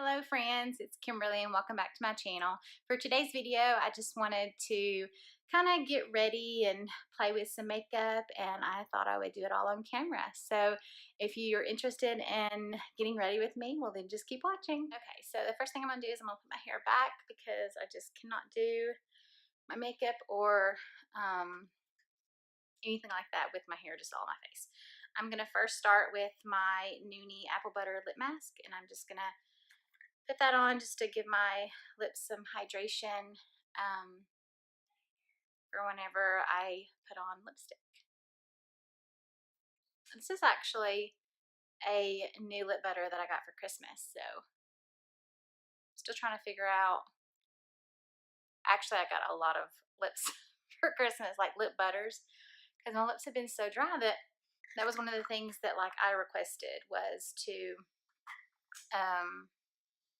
Hello friends, it's Kimberly and welcome back to my channel. For today's video, I just wanted to kind of get ready and play with some makeup, and I thought I would do it all on camera. So if you're interested in getting ready with me, well then just keep watching. Okay, so the first thing I'm going to do is I'm going to put my hair back because I just cannot do my makeup or anything like that with my hair just all on my face. I'm going to first start with my Noonie Apple Butter Lip Mask, and I'm just going to put that on just to give my lips some hydration for whenever I put on lipstick. This is actually a new lip butter that I got for Christmas, so still trying to figure out. Actually, I got a lot of lips for Christmas, like lip butters, because my lips have been so dry that was one of the things that like I requested was to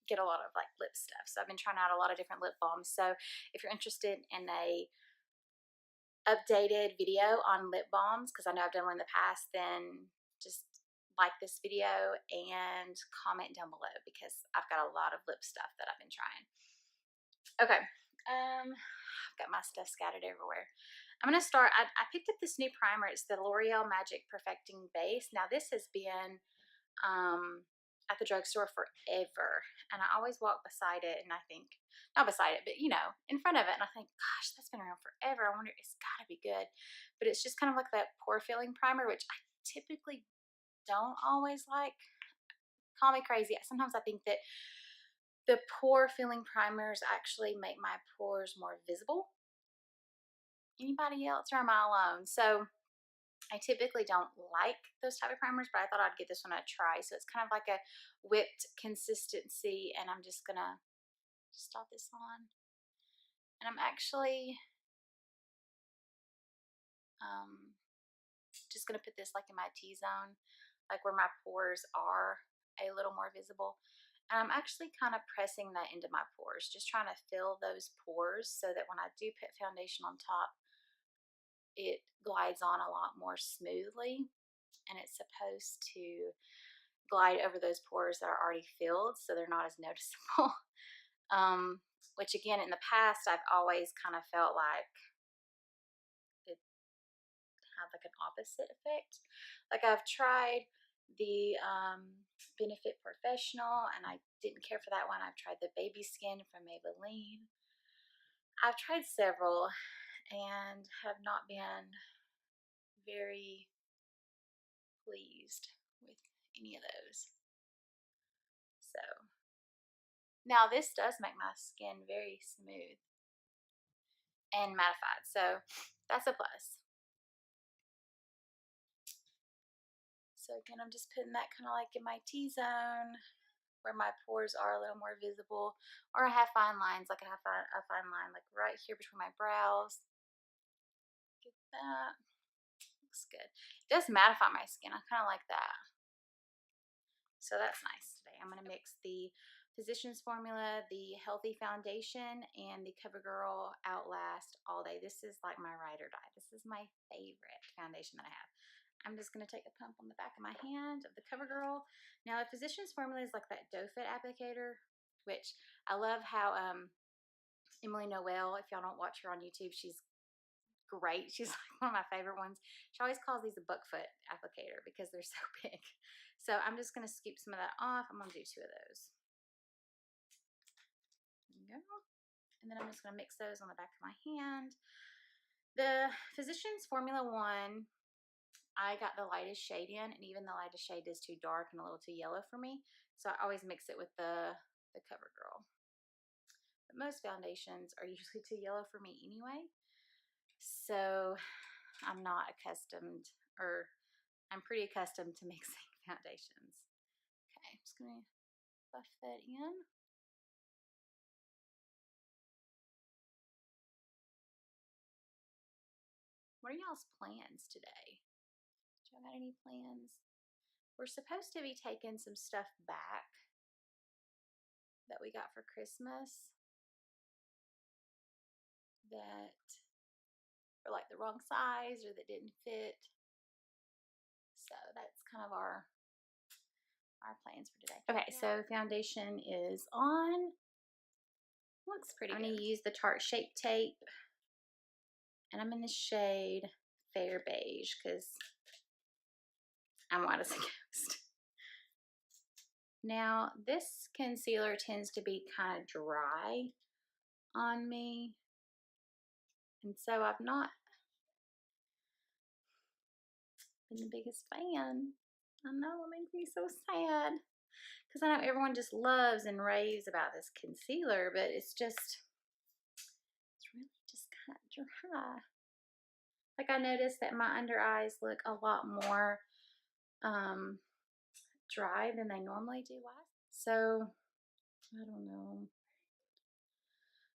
get a lot of like lip stuff. So I've been trying out a lot of different lip balms. So if you're interested in a updated video on lip balms, because I know I've done one in the past, then just like this video and comment down below because I've got a lot of lip stuff that I've been trying. Okay, I've got my stuff scattered everywhere. I'm gonna start. I picked up this new primer. It's the L'Oreal Magic Perfecting Base. Now this has been at the drugstore forever, and I always walk beside it and I think, not beside it, but you know, in front of it, and I think, gosh, that's been around forever. I wonder, it's gotta be good. But it's just kind of like that pore filling primer, which I typically don't always like. Call me crazy. Sometimes I think that the pore filling primers actually make my pores more visible. Anybody else, or am I alone? So I typically don't like those type of primers, but I thought I'd give this one a try. So it's kind of like a whipped consistency, and I'm just gonna dot this on. And I'm actually just gonna put this like in my T-zone, like where my pores are a little more visible. And I'm actually kind of pressing that into my pores, just trying to fill those pores so that when I do put foundation on top, it glides on a lot more smoothly, and it's supposed to glide over those pores that are already filled so they're not as noticeable. Which again, in the past, I've always kind of felt like it had like an opposite effect. Like I've tried the Benefit Professional and I didn't care for that one. I've tried the Baby Skin from Maybelline. I've tried several and have not been very pleased with any of those. So now this does make my skin very smooth and mattified, so that's a plus. So again, I'm just putting that kind of like in my T-zone where my pores are a little more visible, or I have fine lines, like I have a fine line like right here between my brows. Get that. Looks good. It does mattify my skin. I kind of like that. So that's nice. Today I'm going to mix the Physicians Formula, the Healthy Foundation, and the CoverGirl Outlast All Day. This is like my ride or die. This is my favorite foundation that I have. I'm just going to take a pump on the back of my hand of the CoverGirl. Now, the Physicians Formula is like that doe foot applicator, which I love how Emily Noel, if y'all don't watch her on YouTube, she's great. She's like one of my favorite ones. She always calls these a buck foot applicator because they're so big. So I'm just going to scoop some of that off. I'm going to do 2 of those. There we go. And then I'm just going to mix those on the back of my hand. The Physicians Formula 1, I got the lightest shade in, and even the lightest shade is too dark and a little too yellow for me. So I always mix it with the CoverGirl. But most foundations are usually too yellow for me anyway. So I'm not accustomed, or I'm pretty accustomed to mixing foundations. Okay, I'm just going to buff that in. What are y'all's plans today? Do y'all got any plans? We're supposed to be taking some stuff back that we got for Christmas that were like the wrong size or that didn't fit. So that's kind of our our plans for today. Okay, so foundation is on. Looks pretty good. I'm going to use the Tarte Shape Tape. And I'm in the shade Fair Beige because I'm white as a ghost. Now, this concealer tends to be kind of dry on me. And so I've not been the biggest fan. I know, it makes me so sad. Because I know everyone just loves and raves about this concealer, but it's really just kind of dry. Like, I noticed that my under eyes look a lot more dry than they normally do. So, I don't know.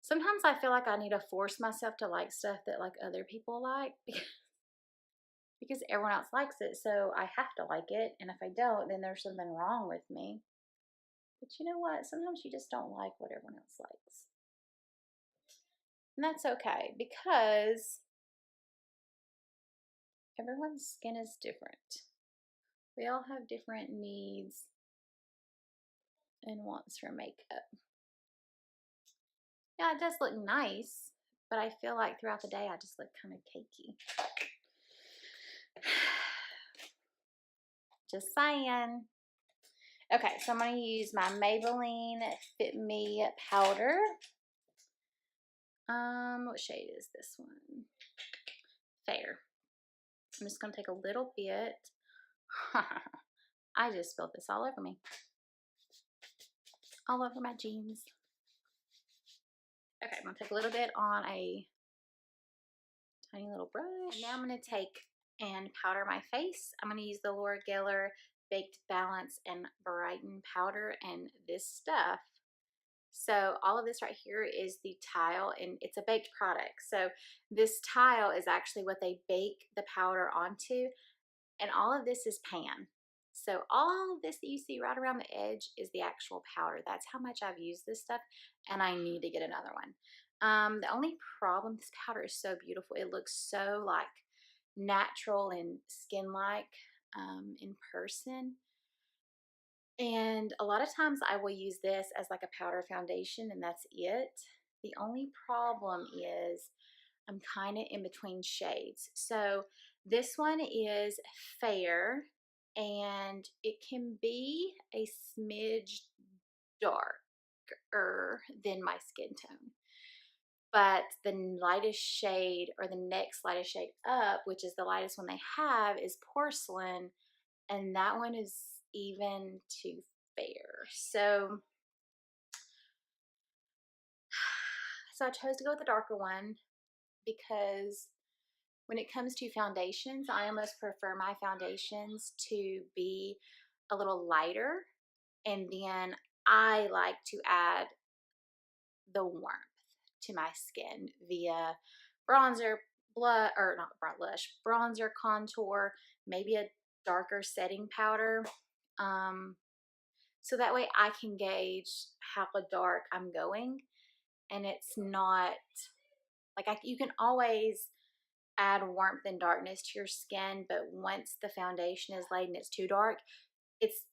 Sometimes I feel like I need to force myself to like stuff that like other people like because everyone else likes it, so I have to like it, and if I don't, then there's something wrong with me. But you know what? Sometimes you just don't like what everyone else likes. And that's okay, because everyone's skin is different. We all have different needs and wants for makeup. Yeah, it does look nice, but I feel like throughout the day I just look kind of cakey. Just saying. Okay, so I'm going to use my Maybelline Fit Me powder. What shade is this one? Fair. I'm just going to take a little bit. I just spilled this all over me. All over my jeans. Okay, I'm going to take a little bit on a tiny little brush. And now I'm going to take and powder my face. I'm going to use the Laura Geller Baked Balance and Brighten powder and this stuff. So all of this right here is the tile, and it's a baked product. So this tile is actually what they bake the powder onto, and all of this is pan. So all of this that you see right around the edge is the actual powder. That's how much I've used this stuff, and I need to get another one. The only problem, this powder is so beautiful. It looks so like natural and skin-like in person. And a lot of times I will use this as like a powder foundation, and that's it. The only problem is I'm kind of in between shades. So this one is fair, and it can be a smidge darker than my skin tone. But the lightest shade, or the next lightest shade up, which is the lightest one they have, is Porcelain, and that one is even too fair. So I chose to go with the darker one because when it comes to foundations, I almost prefer my foundations to be a little lighter, and then I like to add the warmth to my skin via bronzer, bronzer, contour, maybe a darker setting powder. So that way I can gauge how dark I'm going, and it's not like you can always add warmth and darkness to your skin, but once the foundation is laid and it's too dark, it's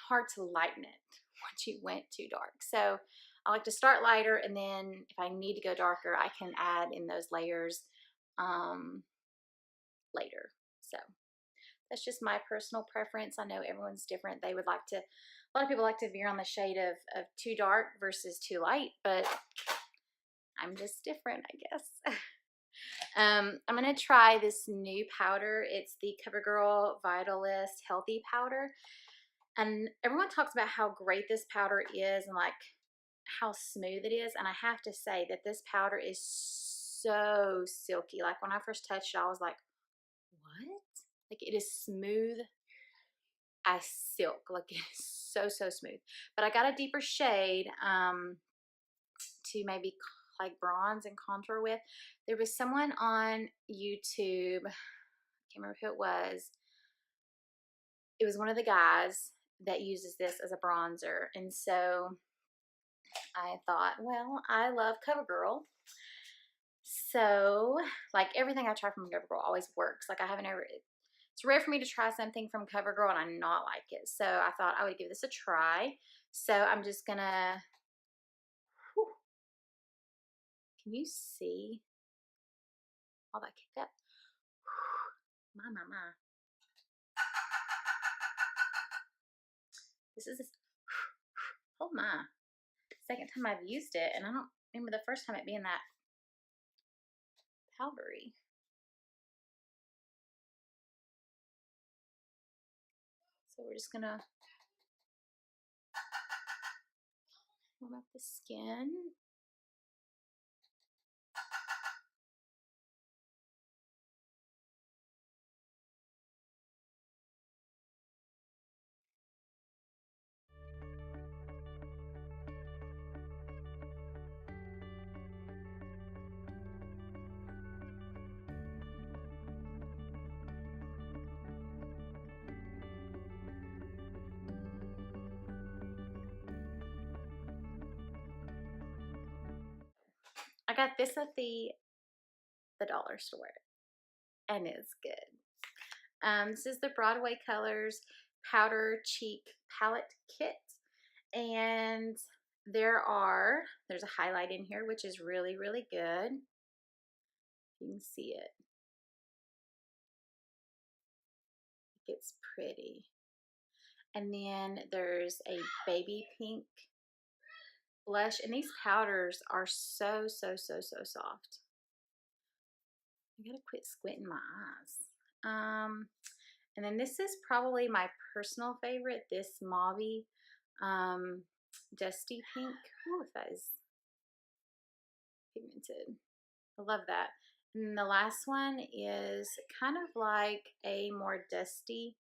hard to lighten it once you went too dark. So I like to start lighter, and then if I need to go darker, I can add in those layers later. So that's just my personal preference. I know everyone's different. They would like to, a lot of people like to veer on the shade of too dark versus too light, but I'm just different, I guess. I'm going to try this new powder. It's the CoverGirl Vitalist Healthy Powder. And everyone talks about how great this powder is and like how smooth it is. And I have to say that this powder is so silky. Like when I first touched it, I was like, what? Like it is smooth as silk. Like it is so, so smooth. But I got a deeper shade to maybe like bronze and contour with. There was someone on YouTube, I can't remember who it was. It was one of the guys that uses this as a bronzer. And so I thought, well, I love CoverGirl. So like everything I try from CoverGirl always works. Like I haven't ever, It's rare for me to try something from CoverGirl and I not like it. So I thought I would give this a try. So I'm just gonna, whew, can you see all that kicked up? Whew, my. This is, oh my, second time I've used it, and I don't remember the first time it being that powdery. So we're just gonna warm up the skin. I got this at the dollar store, and it's good. This is the Broadway Colors Powder Cheek Palette Kit, and there's a highlight in here, which is really, really good. You can see it. It's pretty. And then there's a baby pink blush, and these powders are so soft. I gotta quit squinting my eyes. And then this is probably my personal favorite, this mauve dusty pink. Ooh, that is pigmented. I love that. And the last one is kind of like a more dusty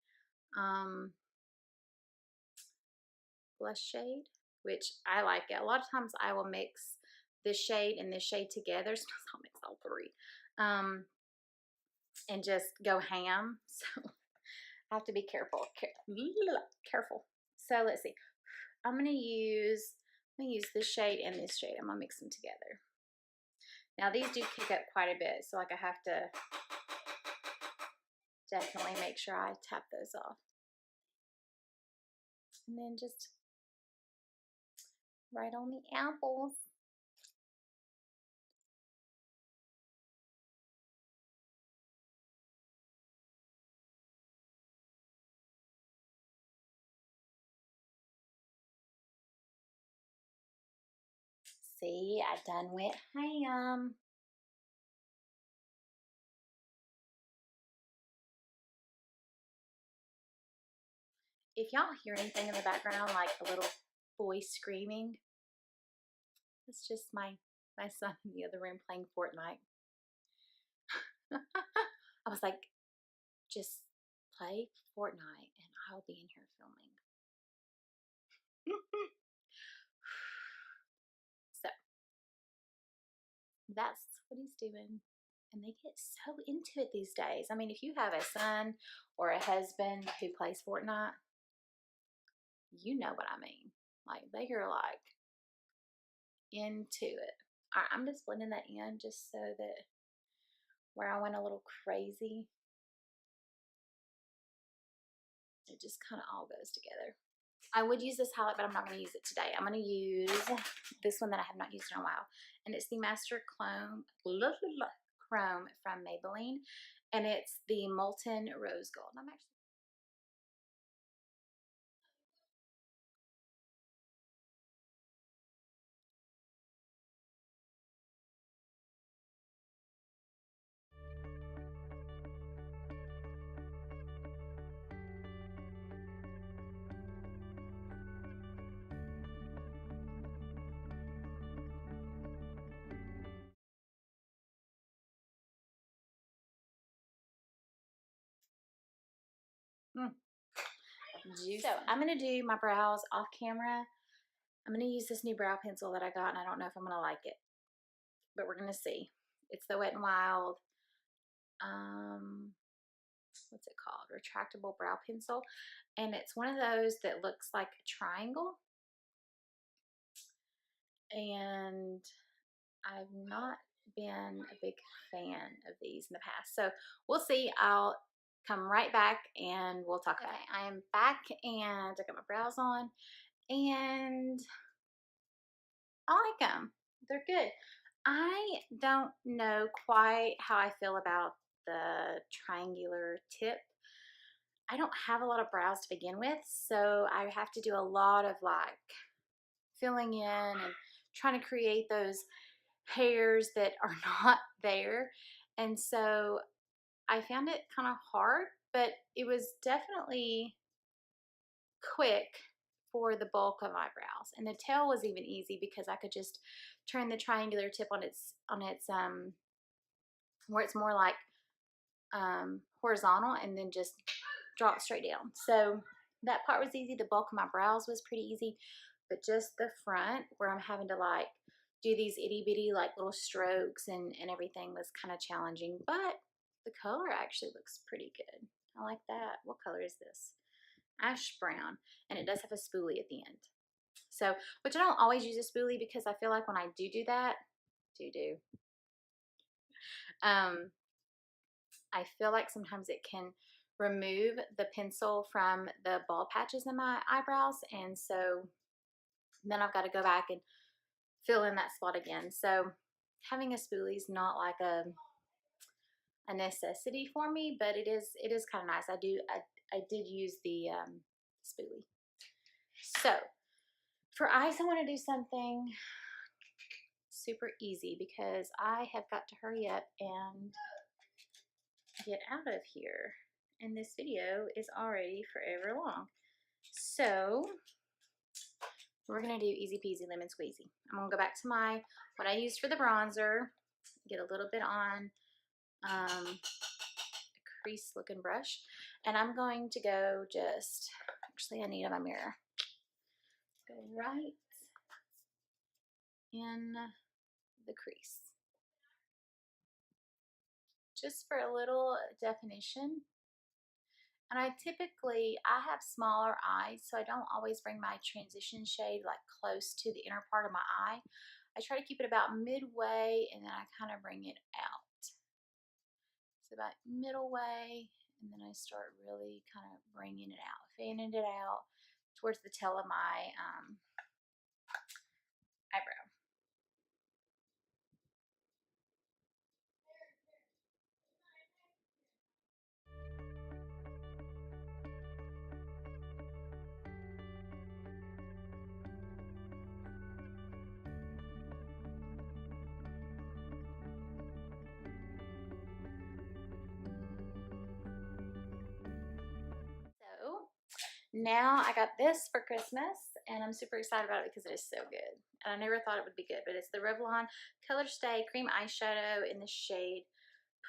blush shade, which I like it. A lot of times I will mix this shade and this shade together. Sometimes I'll mix all three and just go ham. So I have to be careful. Careful. So let's see. I'm gonna use this shade and this shade. I'm gonna mix them together. Now these do kick up quite a bit, so like I have to definitely make sure I tap those off. And then just right on the apples. See, I done went ham. If y'all hear anything in the background, like a little boy screaming, it's just my son in the other room playing Fortnite. I was like, just play Fortnite and I'll be in here filming. So that's what he's doing. And they get so into it these days. I mean, if you have a son or a husband who plays Fortnite, you know what I mean. Like, they are like into it. I'm just blending that in just so that where I went a little crazy, it just kind of all goes together. I would use this highlight, but I'm not going to use it today. I'm going to use this one that I have not used in a while. And it's the Master Chrome from Maybelline. And it's the Molten Rose Gold. I'm actually juicy. So I'm going to do my brows off camera. I'm going to use this new brow pencil that I got, and I don't know if I'm going to like it, but we're going to see. It's the Wet n Wild, what's it called? Retractable brow pencil. And it's one of those that looks like a triangle. And I've not been a big fan of these in the past. So we'll see. I'll come right back and we'll talk about it. I am back and I got my brows on and I like them. They're good. I don't know quite how I feel about the triangular tip. I don't have a lot of brows to begin with, so I have to do a lot of like filling in and trying to create those hairs that are not there. And so I found it kind of hard, but it was definitely quick for the bulk of my brows. And the tail was even easy because I could just turn the triangular tip on its where it's more like horizontal, and then just draw it straight down. So that part was easy. The bulk of my brows was pretty easy, but just the front where I'm having to like do these itty bitty like little strokes and everything was kind of challenging, but the color actually looks pretty good. I like that. What color is this? Ash brown, and it does have a spoolie at the end. So, which I don't always use a spoolie because I feel like when I do that, I feel like sometimes it can remove the pencil from the bald patches in my eyebrows, and so then I've got to go back and fill in that spot again. So having a spoolie is not like a necessity for me, but it is kind of nice. I did use the spoolie. So for eyes, I want to do something super easy because I have got to hurry up and get out of here, and this video is already forever long. So we're gonna do easy peasy lemon squeezy. I'm gonna go back to what I used for the bronzer, get a little bit on a crease looking brush, and I'm going to go actually I need my mirror, go right in the crease, just for a little definition. And I have smaller eyes, so I don't always bring my transition shade like close to the inner part of my eye. I try to keep it about midway, and then I kind of bring it out. It's about middle way, and then I start really kind of bringing it out, fanning it out towards the tail of my eyebrow. So now I got this for Christmas, and I'm super excited about it because it is so good. And I never thought it would be good, but it's the Revlon Color Stay Cream Eyeshadow in the shade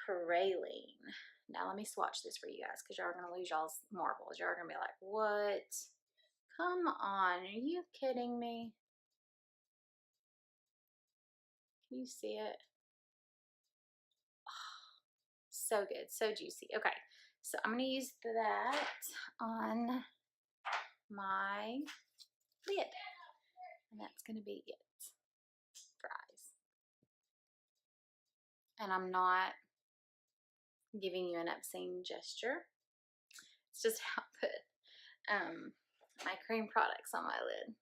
Praline. Now let me swatch this for you guys because y'all are going to lose y'all's marbles. Y'all are going to be like, what? Come on, are you kidding me? Can you see it? Oh, so good, so juicy. Okay, so I'm going to use that on my lid, and that's going to be it for eyes. And I'm not giving you an obscene gesture. It's just how I put my cream products on my lid.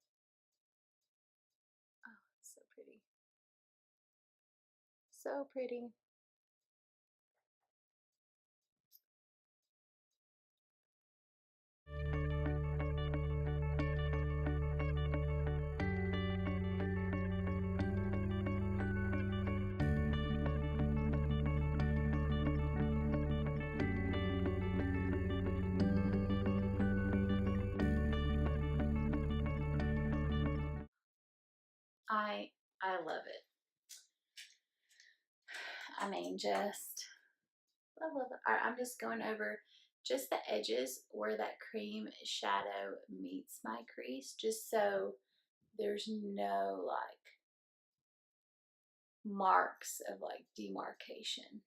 Oh, so pretty. So pretty. I love it. I mean, just love it. I'm just going over just the edges where that cream shadow meets my crease, just so there's no like marks of like demarcation.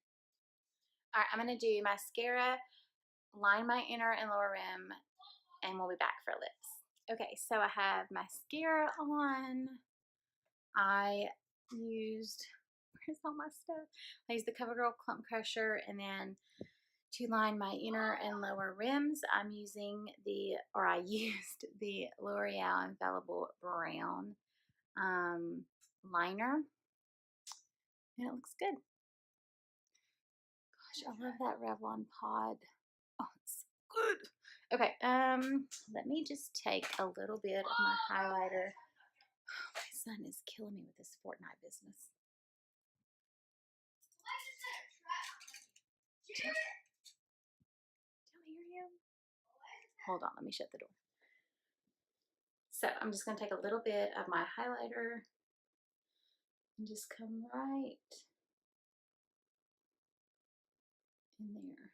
All right, I'm gonna do mascara, line my inner and lower rim, and we'll be back for lips. Okay, so I have mascara on. I used, where's all my stuff? I used the CoverGirl Clump Crusher, and then To line my inner and lower rims, I'm using I used the L'Oreal Infallible Brown liner, and it looks good. Gosh, I love that Revlon pod. Oh, it's good. Okay, let me just take a little bit of my highlighter. Oh, my son is killing me with this Fortnite business. Don't hear you. Hold on, let me shut the door. So I'm just going to take a little bit of my highlighter and just come right in there.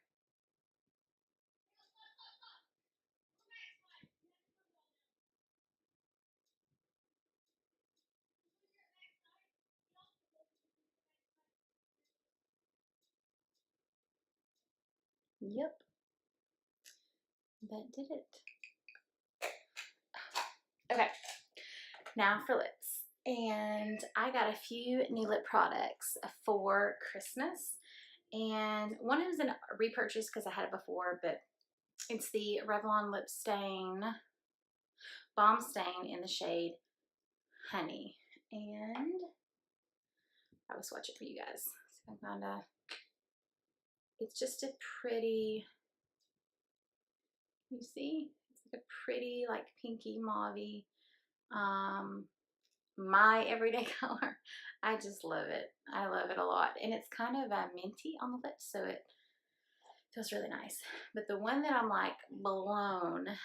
Yep, that did it. Okay, now for lips. And I got a few new lip products for Christmas. And one is a repurchase because I had it before, but it's the Revlon Lip Stain Balm Stain in the shade Honey. And I will swatch it for you guys. So I found it's just a pretty, you see? It's like a pretty, like pinky mauvey, my everyday color. I just love it. I love it a lot. And it's kind of minty on the lips, so it feels really nice. But the one that I'm like blown,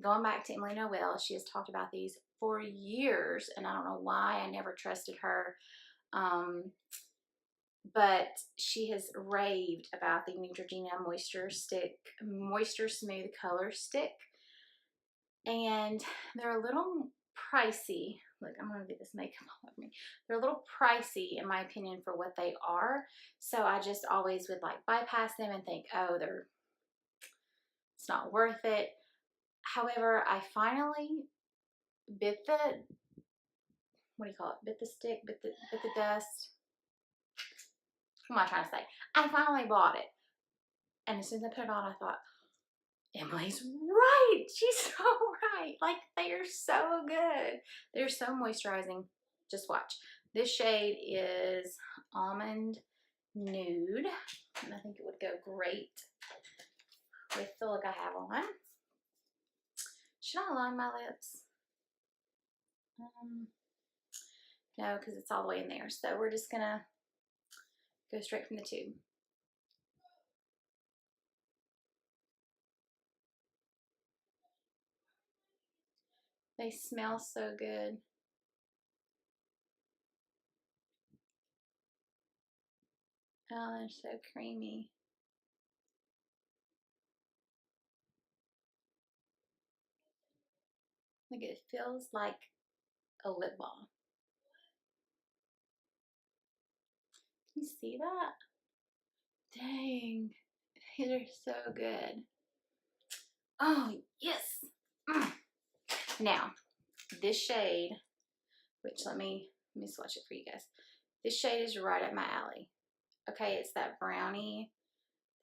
going back to Emily Noel, she has talked about these for years, and I don't know why I never trusted her. But she has raved about the Neutrogena Moisture Smooth Color Stick. And they're a little pricey. Look, I'm going to get this makeup all over me. They're a little pricey, in my opinion, for what they are. So I just always would like bypass them and think, oh, it's not worth it. However, I finally bit the, what do you call it? Bit the stick, bit the dust. What am I trying to say? I finally bought it. And as soon as I put it on, I thought, Emily's right. She's so right. Like, they are so good. They're so moisturizing. Just watch. This shade is Almond Nude. And I think it would go great with the look I have on. Should I line my lips? No, because it's all the way in there. So we're just going to go straight from the tube. They smell so good. Oh, they're so creamy. Like, it feels like a lip balm. Can you see that? Dang, these are so good. Oh, yes. Now, this shade, which let me swatch it for you guys. This shade is right up my alley. Okay, it's that brownie.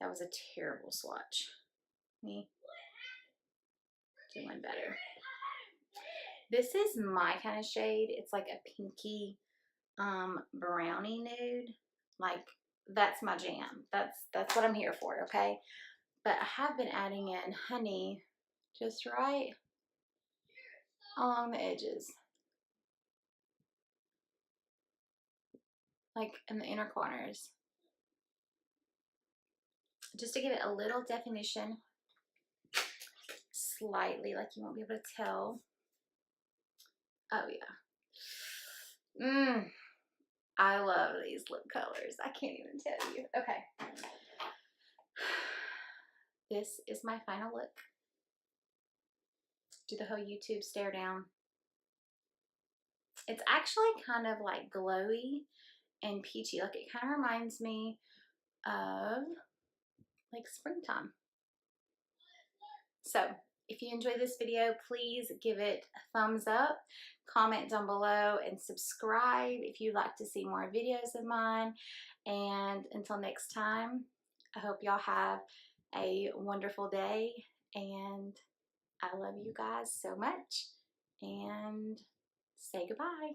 That was a terrible swatch. Me doing better. This is my kind of shade. It's like a pinky brownie nude. Like, that's my jam. That's what I'm here for, okay? But I have been adding in honey just right along the edges. Like in the inner corners. Just to give it a little definition. Slightly, like you won't be able to tell. Oh yeah. I love these lip colors. I can't even tell you. Okay. This is my final look. Do the whole YouTube stare down. It's actually kind of like glowy and peachy. Like, it kind of reminds me of like springtime. So if you enjoyed this video, please give it a thumbs up, comment down below, and subscribe if you'd like to see more videos of mine. And until next time, I hope y'all have a wonderful day, and I love you guys so much, and say goodbye.